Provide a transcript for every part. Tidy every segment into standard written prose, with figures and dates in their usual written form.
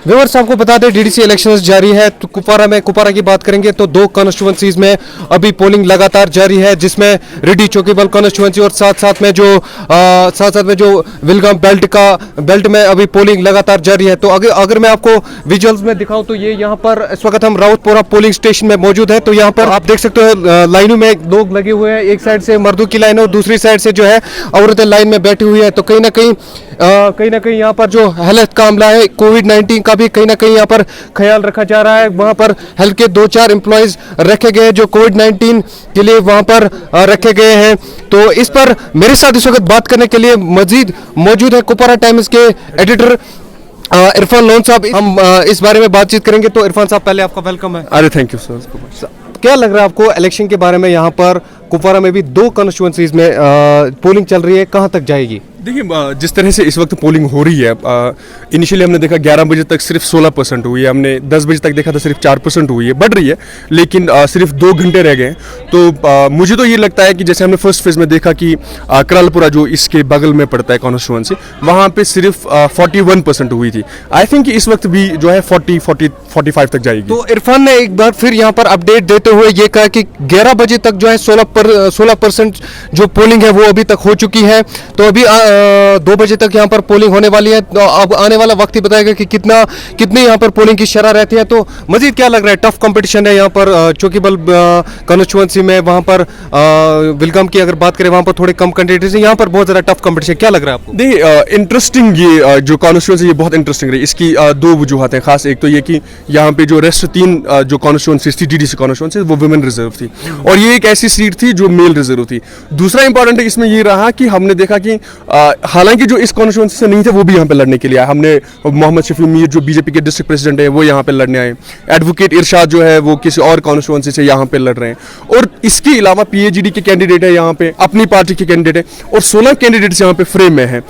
Viewers आपको बता दें डीडीसी इलेक्शंस जारी है। तो कुपवारा की बात करेंगे तो दो कॉन्स्टिट्यूंसीज में अभी पोलिंग लगातार जारी है, जिसमें रेड्डी चौकीबल कॉन्स्टिट्यूंसी और साथ साथ में जो विलगाम बेल्ट में अभी पोलिंग लगातार जारी है। तो अगर मैं आपको विजुअल्स में दिखाऊं तो ये यहाँ पर इस वक्त हम रावतपुरा पोलिंग स्टेशन में मौजूद है। तो यहाँ पर आप देख सकते हो लाइनों में लोग लगे हुए हैं, एक साइड से मर्दों की लाइन और दूसरी साइड से जो है औरतें लाइन में बैठी हुई है। तो कहीं ना कहीं यहाँ पर जो हेल्थ का मामला है, कोविड-19 का भी कहीं ना कहीं यहाँ पर ख्याल रखा जा रहा है। वहाँ पर हेल्थ के 2-4 एम्प्लॉयज रखे गए जो कोविड-19 के लिए वहाँ पर रखे गए हैं। तो इस पर मेरे साथ इस वक्त बात करने के लिए मजीद मौजूद है कुपवारा टाइम्स के एडिटर इरफान लोन साहब। हम इस बारे में बातचीत करेंगे। तो इरफान साहब, पहले आपका वेलकम है। अरे थैंक यू सर। क्या लग रहा है आपको इलेक्शन के बारे में? यहाँ पर कुपवारा में भी दो कॉन्स्टिट्यूंसीज में पोलिंग चल रही है, कहाँ तक जाएगी? देखिए, जिस तरह से इस वक्त पोलिंग हो रही है, इनिशियली हमने देखा 11 बजे तक सिर्फ 16% हुई है, हमने 10 बजे तक देखा था सिर्फ 4% हुई है, बढ़ रही है, लेकिन सिर्फ 2 घंटे रह गए। तो मुझे तो ये लगता है कि जैसे हमने फर्स्ट फेज में देखा कि करालपुरा जो इसके बगल में पड़ता है कॉन्स्टिट्यूंसी, वहाँ पे सिर्फ 41% हुई थी। आई थिंक इस वक्त भी जो है 40-45 तक जाएगी। तो इरफान ने एक बार फिर यहाँ पर अपडेट देते हुए ये कहा कि 11 बजे तक जो है 16% जो पोलिंग है वो अभी तक हो चुकी है। तो अभी 2 बजे तक यहाँ पर पोलिंग होने वाली है। तो अब आने वाला वक्त ही बताएगा कि कितनी यहाँ पर पोलिंग की शरह रहती है। तो मजीद क्या लग रहा है? टफ कंपटीशन है यहाँ पर चौकीबल कॉन्स्टिट्यूंसी में। वहाँ पर विलगाम की अगर बात करें, वहाँ पर थोड़े कम कैंडिडेट्स हैं, यहाँ पर बहुत ज़्यादा टफ कंपटीशन। क्या लग रहा है आपको? देखिए, इंटरेस्टिंग ये जो कॉन्स्टिट्यूंसी ये बहुत इंटरेस्टिंग रही। इसकी 2 वजूहत हैं खास। एक तो ये कि यहाँ पे जो रेस्ट 3 जो कॉन्स्टिट्यूंसी थी डीडीसी कॉन्स्टिट्यूंसी, वो वुमेन रिजर्व थी और ये एक ऐसी सीट थी जो मेल रिजर्व थी। दूसरा इंपॉर्टेंट इसमें ये रहा कि हमने देखा कि हालांकि जो इस कॉन्स्टिट्यूंसी से नहीं थे वो भी यहाँ पे लड़ने के लिए आए। हमने मोहम्मद शफी मीर जो बीजेपी के डिस्ट्रिक्ट प्रेसिडेंट है वो यहाँ पे लड़ने आए। एडवोकेट इरशाद जो है वो किसी और कॉन्स्टिट्यूंसी से यहाँ पे लड़ रहे हैं। और इसके अलावा पीएजीडी के कैंडिडेट है यहाँ पे, अपनी पार्टी के कैंडिडेट है और 16 कैंडिडेट्स यहाँ पे फ्रेम में है।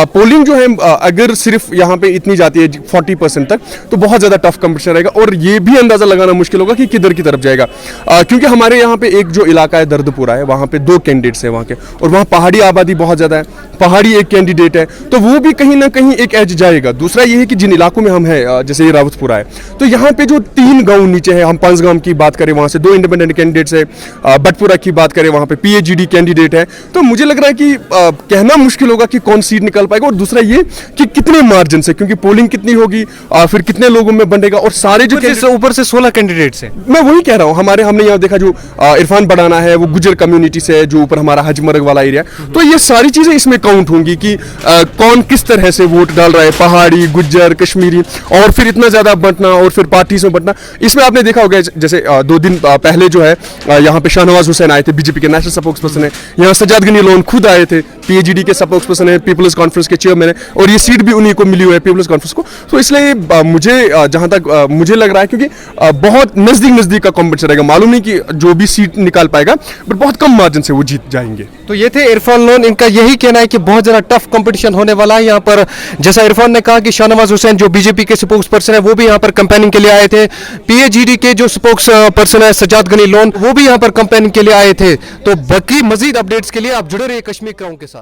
पोलिंग जो है अगर सिर्फ यहाँ पे इतनी जाती है 40% तक, तो बहुत ज्यादा टफ कंपटीशन रहेगा और ये भी अंदाजा लगाना मुश्किल होगा कि किधर की तरफ जाएगा। क्योंकि हमारे यहाँ पे एक जो इलाका है दर्दपुरा है, वहाँ पे 2 कैंडिडेट्स हैं वहाँ के, और वहाँ पहाड़ी आबादी बहुत ज्यादा है, पहाड़ी एक कैंडिडेट है, तो वो भी कहीं ना कहीं एक एज जाएगा। दूसरा ये है कि जिन इलाकों में हम हैं, जैसे ये रावतपुरा है, तो यहाँ पे जो 3 गांव नीचे है, हम पंजगाम की बात करें वहाँ से 2 इंडिपेंडेंट कैंडिडेट्स है, बटपुरा की बात करें वहाँ पे पीएजीडी कैंडिडेट है। तो मुझे लग रहा है कि कहना मुश्किल होगा कि कौन सीट निकल पाएगा। और दूसरा ये कि कितने मार्जिन से, क्योंकि पोलिंग कितनी होगी, फिर कितने लोगों में बंटेगा, और सारे जो ऊपर से 16 कैंडिडेट्स हैं। मैं वही कह रहा हूँ। हमने यहाँ देखा जो इरफान बढ़ाना है वो गुजर कम्युनिटी से है, जो ऊपर हमारा हजमर्ग वाला एरिया, तो ये सारी चीजें इसमें काउंट होंगी कि कौन किस तरह से वोट डाल रहा है, पहाड़ी, गुज्जर, कश्मीरी, और फिर इतना ज्यादा बंटना और फिर पार्टीज में बंटना। इसमें आपने देखा होगा जैसे 2 दिन पहले जो है यहाँ पे शाहनवाज हुसैन आए थे, बीजेपी के नेशनल स्पोक्स पर्सन है, यहाँ सजाद गनी लोन खुद आए थे, पीएजीडी के स्पोक्स पर्सन है, पीपल्स कॉन्फ्रेंस के चेयरमैन है, और ये सीट भी उन्हीं को मिली हुई है, पीपल्स कॉन्फ्रेंस को। तो इसलिए मुझे जहां तक मुझे लग रहा है, क्योंकि बहुत नजदीक का कॉम्पिटिशन रहेगा, मालूम नहीं कि जो भी सीट निकाल पाएगा, बट बहुत कम मार्जिन से वो जीत जाएंगे। तो ये थे इरफान लोन, इनका यही कहना है कि बहुत ज़्यादा टफ कंपटीशन होने वाला है यहाँ पर। जैसा इरफान ने कहा कि शाहनवाज हुसैन जो बीजेपी के स्पोक्स पर्सन है वो भी यहाँ पर कैंपेनिंग के लिए आए थे, पीएजीडी के जो स्पोक्स पर्सन है सजाद गनी लोन वो भी यहाँ पर कैंपेनिंग के लिए आए थे। तो बाकी मजीद अपडेट्स के लिए आप जुड़े रहिए कश्मीर क्राउन के साथ।